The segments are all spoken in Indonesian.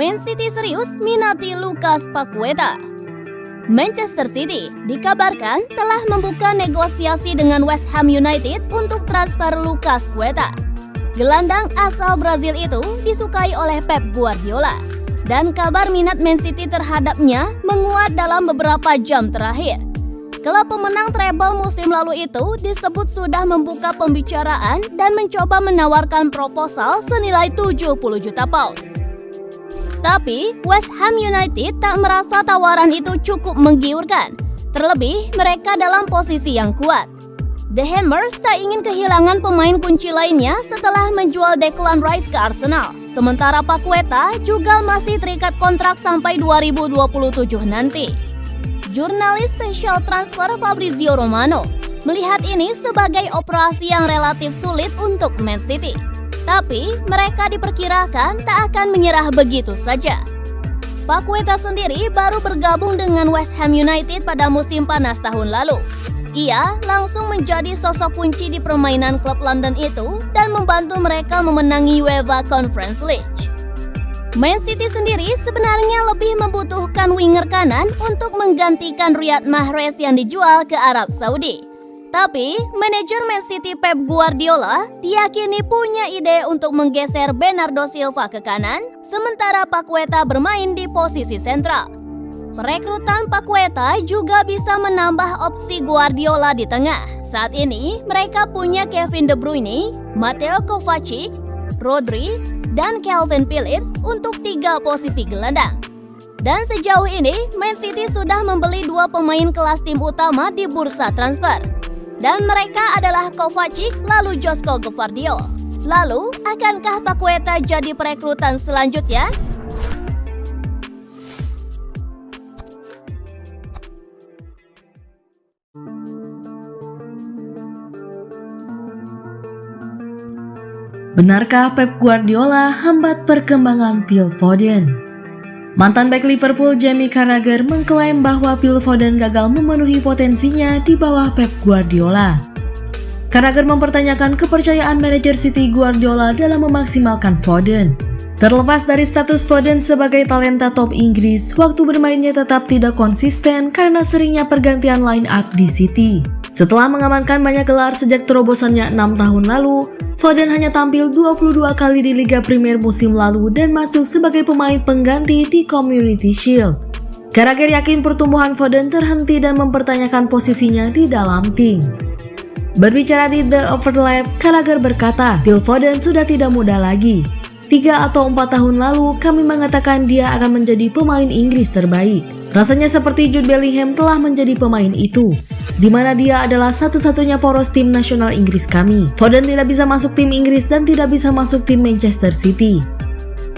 Man City serius minati Lucas Paqueta. Manchester City dikabarkan telah membuka negosiasi dengan West Ham United untuk transfer Lucas Paqueta. Gelandang asal Brazil itu disukai oleh Pep Guardiola, dan kabar minat Man City terhadapnya menguat dalam beberapa jam terakhir. Klub pemenang treble musim lalu itu disebut sudah membuka pembicaraan dan mencoba menawarkan proposal senilai 70 juta pound. Tapi West Ham United tak merasa tawaran itu cukup menggiurkan, terlebih mereka dalam posisi yang kuat. The Hammers tak ingin kehilangan pemain kunci lainnya setelah menjual Declan Rice ke Arsenal. Sementara Paqueta juga masih terikat kontrak sampai 2027 nanti. Jurnalis Special Transfer Fabrizio Romano melihat ini sebagai operasi yang relatif sulit untuk Man City. Tapi mereka diperkirakan tak akan menyerah begitu saja. Paqueta sendiri baru bergabung dengan West Ham United pada musim panas tahun lalu. Ia langsung menjadi sosok kunci di permainan klub London itu dan membantu mereka memenangi UEFA Conference League. Man City sendiri sebenarnya lebih membutuhkan winger kanan untuk menggantikan Riyad Mahrez yang dijual ke Arab Saudi. Tapi, manajer Man City Pep Guardiola diyakini punya ide untuk menggeser Bernardo Silva ke kanan, sementara Paqueta bermain di posisi sentral. Perekrutan Paqueta juga bisa menambah opsi Guardiola di tengah. Saat ini, mereka punya Kevin De Bruyne, Mateo Kovacic, Rodri, dan Calvin Phillips untuk 3 posisi gelandang. Dan sejauh ini, Man City sudah membeli 2 pemain kelas tim utama di bursa transfer. Dan mereka adalah Kovacic lalu Josko Gvardiol. Lalu, akankah Paqueta jadi perekrutan selanjutnya? Benarkah Pep Guardiola hambat perkembangan Phil Foden? Mantan bek Liverpool Jamie Carragher mengklaim bahwa Phil Foden gagal memenuhi potensinya di bawah Pep Guardiola. Carragher mempertanyakan kepercayaan manajer City Guardiola dalam memaksimalkan Foden. Terlepas dari status Foden sebagai talenta top Inggris, waktu bermainnya tetap tidak konsisten karena seringnya pergantian line up di City. Setelah mengamankan banyak gelar sejak terobosannya 6 tahun lalu, Foden hanya tampil 22 kali di Liga Premier musim lalu dan masuk sebagai pemain pengganti di Community Shield. Carragher yakin pertumbuhan Foden terhenti dan mempertanyakan posisinya di dalam tim. Berbicara di The Overlap, Carragher berkata, Phil Foden sudah tidak muda lagi. 3 atau 4 tahun lalu, kami mengatakan dia akan menjadi pemain Inggris terbaik. Rasanya seperti Jude Bellingham telah menjadi pemain itu, di mana dia adalah satu-satunya poros tim nasional Inggris kami. Foden tidak bisa masuk tim Inggris dan tidak bisa masuk tim Manchester City.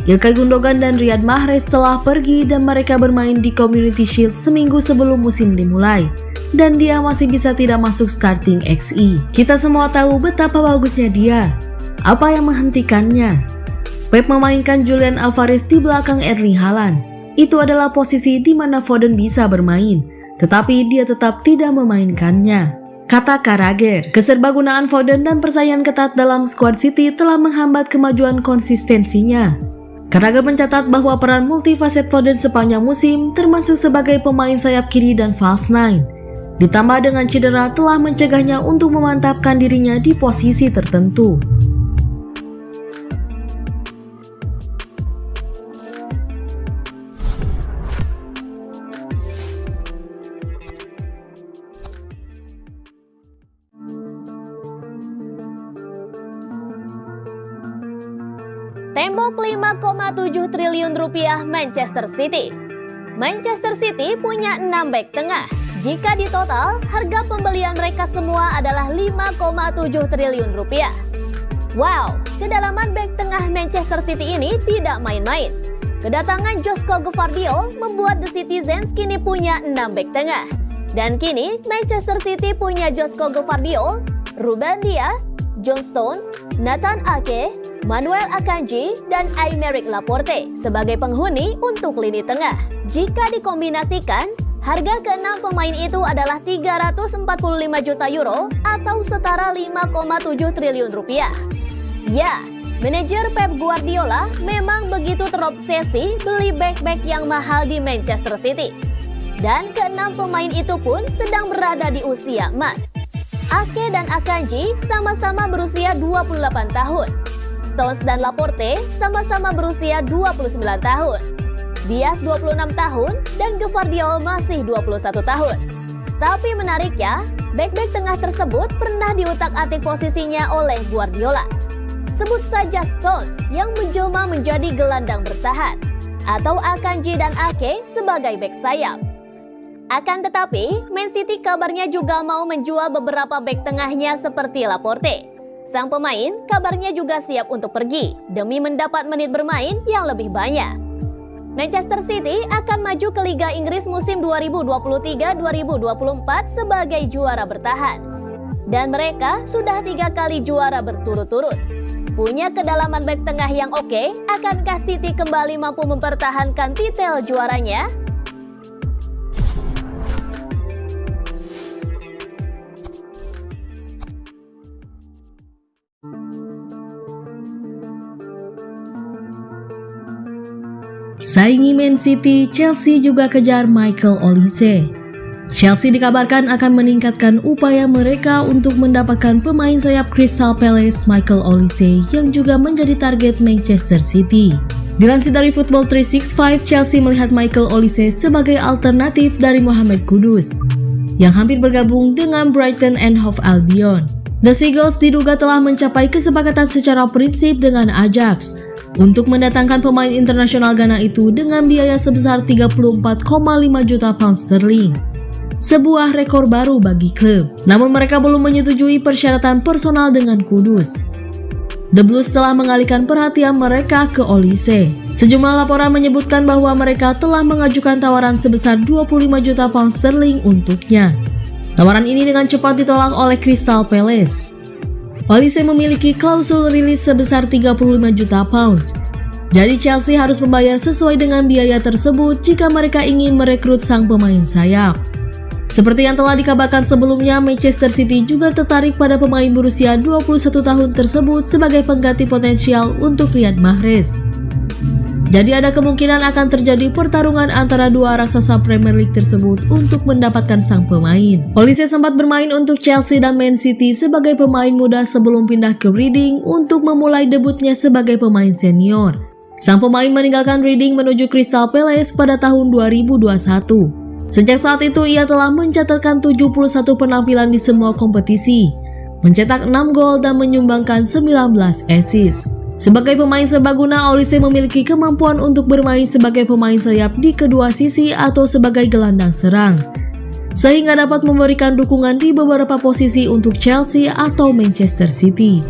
Ilkay Gundogan dan Riyad Mahrez telah pergi dan mereka bermain di Community Shield seminggu sebelum musim dimulai. Dan dia masih bisa tidak masuk starting XI. Kita semua tahu betapa bagusnya dia. Apa yang menghentikannya? Pep memainkan Julian Alvarez di belakang Erling Haaland. Itu adalah posisi di mana Foden bisa bermain, tetapi dia tetap tidak memainkannya. Kata Carragher, keserbagunaan Foden dan persaingan ketat dalam skuad City telah menghambat kemajuan konsistensinya. Carragher mencatat bahwa peran multifaset Foden sepanjang musim, termasuk sebagai pemain sayap kiri dan false nine, ditambah dengan cedera telah mencegahnya untuk memantapkan dirinya di posisi tertentu. Tembok 5,7 triliun rupiah Manchester City. Manchester City punya 6 bek tengah. Jika ditotal, harga pembelian mereka semua adalah 5,7 triliun rupiah. Wow, kedalaman bek tengah Manchester City ini tidak main-main. Kedatangan Josko Gvardiol membuat The Citizens kini punya 6 bek tengah. Dan kini Manchester City punya Josko Gvardiol, Ruben Dias, John Stones, Nathan Ake, Manuel Akanji, dan Aymeric Laporte sebagai penghuni untuk lini tengah. Jika dikombinasikan, harga ke-6 pemain itu adalah 345 juta euro atau setara 5,7 triliun rupiah. Ya, Manajer Pep Guardiola memang begitu terobsesi beli bek-bek yang mahal di Manchester City. Dan keenam pemain itu pun sedang berada di usia emas. Ake dan Akanji sama-sama berusia 28 tahun. Stones dan Laporte sama-sama berusia 29 tahun. Diaz 26 tahun dan Gvardiol masih 21 tahun. Tapi menariknya, bek-bek tengah tersebut pernah diutak-atik posisinya oleh Guardiola. Sebut saja Stones yang menjelma menjadi gelandang bertahan, atau Akanji dan Ake sebagai bek sayap. Akan tetapi, Man City kabarnya juga mau menjual beberapa bek tengahnya seperti Laporte. Sang pemain kabarnya juga siap untuk pergi demi mendapat menit bermain yang lebih banyak. Manchester City akan maju ke Liga Inggris musim 2023-2024 sebagai juara bertahan. Dan mereka sudah 3 kali juara berturut-turut. Punya kedalaman bek tengah yang oke, akankah City kembali mampu mempertahankan titel juaranya? Saingi Man City, Chelsea juga kejar Michael Olise. Chelsea dikabarkan akan meningkatkan upaya mereka untuk mendapatkan pemain sayap Crystal Palace Michael Olise yang juga menjadi target Manchester City. Dilansir dari Football 365, Chelsea melihat Michael Olise sebagai alternatif dari Mohamed Kudus yang hampir bergabung dengan Brighton and Hove Albion. The Seagulls diduga telah mencapai kesepakatan secara prinsip dengan Ajax untuk mendatangkan pemain internasional Ghana itu dengan biaya sebesar 34,5 juta pound sterling. Sebuah rekor baru bagi klub. Namun mereka belum menyetujui persyaratan personal dengan Kudus. The Blues telah mengalihkan perhatian mereka ke Olise. Sejumlah laporan menyebutkan bahwa mereka telah mengajukan tawaran sebesar 25 juta pound sterling untuknya. Tawaran ini dengan cepat ditolak oleh Crystal Palace. Olise memiliki klausul rilis sebesar 35 juta pounds. Jadi Chelsea harus membayar sesuai dengan biaya tersebut jika mereka ingin merekrut sang pemain sayap. Seperti yang telah dikabarkan sebelumnya, Manchester City juga tertarik pada pemain berusia 21 tahun tersebut sebagai pengganti potensial untuk Riyad Mahrez. Jadi ada kemungkinan akan terjadi pertarungan antara dua raksasa Premier League tersebut untuk mendapatkan sang pemain. Olise sempat bermain untuk Chelsea dan Man City sebagai pemain muda sebelum pindah ke Reading untuk memulai debutnya sebagai pemain senior. Sang pemain meninggalkan Reading menuju Crystal Palace pada tahun 2021. Sejak saat itu ia telah mencatatkan 71 penampilan di semua kompetisi, mencetak 6 gol dan menyumbangkan 19 assist. Sebagai pemain serbaguna, Olise memiliki kemampuan untuk bermain sebagai pemain sayap di kedua sisi atau sebagai gelandang serang, sehingga dapat memberikan dukungan di beberapa posisi untuk Chelsea atau Manchester City.